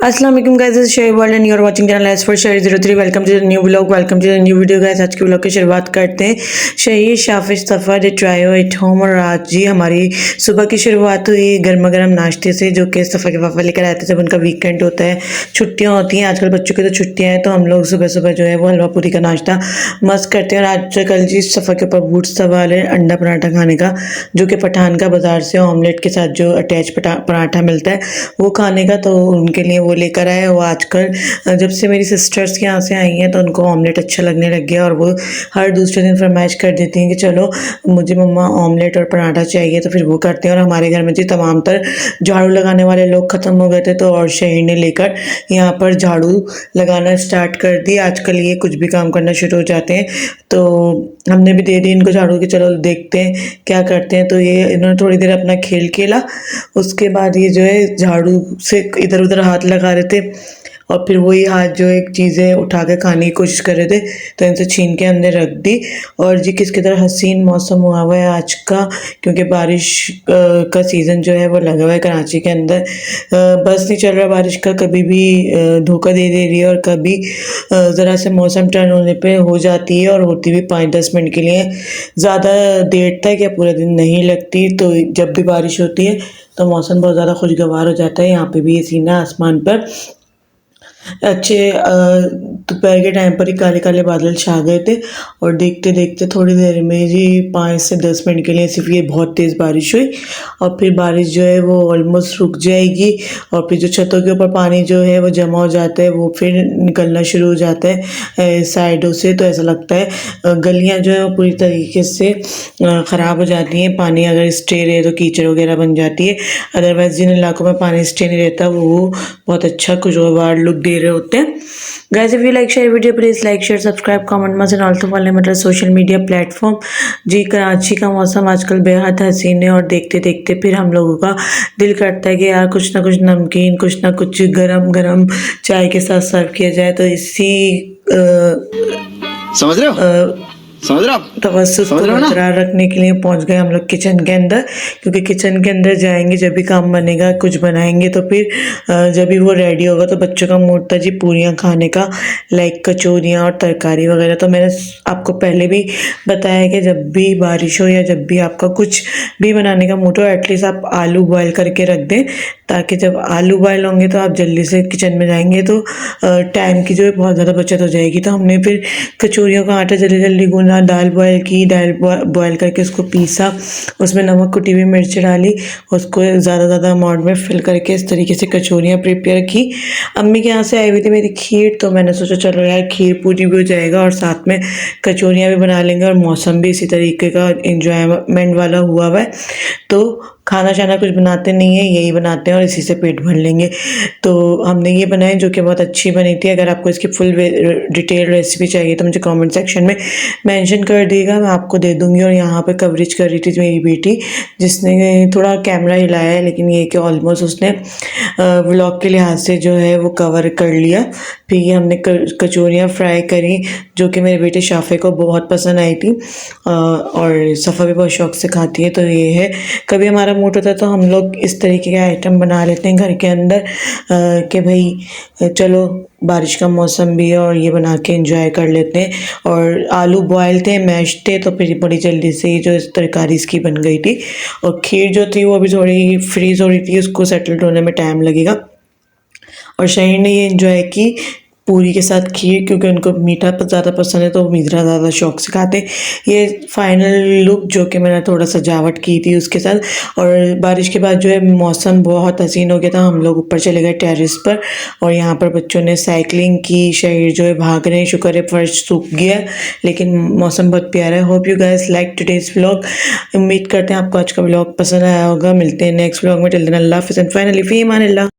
अस्सलाम वालेकुम guys, this is Sher world and you are watching channel S for Sher 03। Welcome to the new vlog, welcome to the new video guys. आज के vlog की शुरुआत करते हैं शहीद शाफिश सफ़ा डे ट्रायो एट होम। और आज जी हमारी सुबह की शुरुआत हुई गर्मा गर्म नाश्ते से, जो कि सफ़ा के पापा लेकर आए थे जब उनका वीकेंड होता है, छुट्टियाँ होती हैं। आजकल बच्चों की तो छुट्टियाँ हैं, तो हम लोग सुबह सुबह जो है वो हलवा पूरी का नाश्ता मस्त करते हैं। और आज कल जी सफ़ा के ऊपर बूट सवाल है अंडा पराठा खाने का, जो कि पठान का बाज़ार से ऑमलेट के साथ जो अटैच पराठा मिलता है वो खाने का, तो उनके लिए वो लेकर आए। वो आजकल जब से मेरी सिस्टर्स के यहाँ से आई हैं तो उनको ऑमलेट अच्छा लगने लग गया, और वो हर दूसरे दिन फरमाइश कर देती हैं कि चलो मुझे मम्मा ऑमलेट और पराठा चाहिए, तो फिर वो करते हैं। और हमारे घर में जी तमाम तर झाड़ू लगाने वाले लोग ख़त्म हो गए थे, तो और शहीर ने लेकर यहाँ पर झाड़ू लगाना स्टार्ट कर दी। आजकल ये कुछ भी काम करना शुरू हो जाते हैं, तो हमने भी दे दी इनको झाड़ू कि चलो देखते हैं क्या करते हैं। तो ये इन्होंने थोड़ी देर अपना खेल खेला, उसके बाद ये जो है झाड़ू से इधर उधर हाथ लगा रहे थे, और फिर वही हाथ जो एक चीज़ें उठा के खाने की कोशिश कर रहे थे, तो इनसे छीन के हमने रख दी। और जी किस किधर हसीन मौसम हुआ हुआ है आज का, क्योंकि बारिश का सीज़न जो है वो लगा हुआ है कराची के अंदर। बस नहीं चल रहा बारिश का, कभी भी धोखा दे रही है, और कभी ज़रा से मौसम टर्न होने पे हो जाती है, और होती भी 5-10 मिनट के लिए, ज़्यादा देर तक या पूरा दिन नहीं लगती। तो जब भी बारिश होती है तो मौसम बहुत ज़्यादा खुशगवार हो जाता है। यहाँ पे भी ये सीन है आसमान पर अच्छे दोपहर के टाइम पर ही काले काले बादल छा गए थे, और देखते देखते थोड़ी देर में जी 5 से 10 मिनट के लिए सिर्फ ये बहुत तेज़ बारिश हुई, और फिर बारिश जो है वो ऑलमोस्ट रुक जाएगी। और फिर जो छतों के ऊपर पानी जो है वो जमा हो जाता है, वो फिर निकलना शुरू हो जाता है साइडों से। तो ऐसा लगता है गलियाँ जो है वो पूरी तरीके से ख़राब हो जाती हैं। पानी अगर स्टे रहे तो कीचड़ वगैरह बन जाती है, अदरवाइज़ जिन इलाकों में पानी स्टे नहीं रहता वो बहुत अच्छा खुशगवार लुक दे रहे होते हैं। Guys, if you like share video please like share subscribe comment must and also follow मतलब सोशल मीडिया प्लेटफॉर्म। जी कराची का मौसम आजकल बेहद हसीन है, और देखते देखते फिर हम लोगों का दिल करता है कि यार कुछ ना कुछ नमकीन, कुछ ना कुछ गरम गरम चाय के साथ सर्व किया जाए। तो इसी समझ रहे हो आप तवज्जुह को बरकरार रखने के लिए पहुंच गए हम लोग किचन के अंदर, क्योंकि किचन के अंदर जाएंगे जब भी काम बनेगा, कुछ बनाएंगे तो फिर जब भी वो रेडी होगा तो बच्चों का मूड था जी पूरियां खाने का, लाइक कचौरियां और तरकारी वगैरह। तो मैंने आपको पहले भी बताया कि जब भी बारिश हो या जब भी आपका कुछ भी बनाने का मूड हो, एटलीस्ट आप आलू बॉयल करके रख दें, ताकि जब आलू बॉयल होंगे तो आप जल्दी से किचन में जाएंगे तो टाइम की जो है बहुत ज़्यादा बचत हो जाएगी। तो हमने फिर कचौरियों का आटा जल्दी जल्दी गूंदा, दाल बॉयल की, दाल बॉयल करके उसको पीसा, उसमें नमक कुटी हुई मिर्च डाली, उसको ज़्यादा अमाउंट में फिल करके इस तरीके से कचौरियाँ प्रिपेयर की। अम्मी के यहाँ से आई हुई थी मेरी खीर, तो मैंने सोचा चलो यार खीर पूरी भी हो जाएगा और साथ में कचौरियाँ भी बना लेंगे, और मौसम भी इसी तरीके का इंजॉयमेंट वाला हुआ है, तो खाना शाना कुछ बनाते नहीं है, यही बनाते हैं और इसी से पेट भर लेंगे। तो हमने ये बनाई जो कि बहुत अच्छी बनी थी। अगर आपको इसकी फुल डिटेल रेसिपी चाहिए तो मुझे कमेंट सेक्शन में मेंशन कर दिएगा, मैं आपको दे दूँगी। और यहाँ पे कवरेज कर रही थी मेरी बेटी, जिसने थोड़ा कैमरा हिलाया है, लेकिन ये कि ऑलमोस्ट उसने व्लॉग के लिहाज से जो है वो कवर कर लिया। फिर ये हमने कचौरियाँ फ्राई करी, जो कि मेरे बेटे शाफे को बहुत पसंद आई थी, और सफ़ा भी बहुत शौक से खाती है। तो ये है, कभी हमारा मूड होता है तो हम लोग इस तरीके के आइटम बना लेते हैं घर के अंदर, कि भाई चलो बारिश का मौसम भी है और ये बना के एंजॉय कर लेते हैं। और आलू बॉयल थे, मैश थे, तो फिर बड़ी जल्दी से ही जो तरकारी इसकी बन गई थी। और खीर जो थी वो अभी थोड़ी फ्रीज हो रही थी, उसको सेटल्ड होने में टाइम लगेगा। और शहीर ने ये एंजॉय की पूरी के साथ खीर, क्योंकि उनको मीठा ज़्यादा पसंद है, तो वो मीठा ज़्यादा शौक से खाते। ये फाइनल लुक जो कि मैंने थोड़ा सजावट की थी उसके साथ। और बारिश के बाद जो है मौसम बहुत हसीन हो गया था, हम लोग ऊपर चले गए टेरेस पर, और यहाँ पर बच्चों ने साइकिलिंग की, शहीर जो है भाग रहे हैं, शुक्र है फर्श सूख गया, लेकिन मौसम बहुत प्यारा है। Hope you guys like today's vlog. उम्मीद करते हैं आपको आज का व्लॉग पसंद आया होगा। मिलते हैं नेक्स्ट व्लॉग में, टिल देन अल्लाह हाफ़िज़ and finally fee Aman Allah.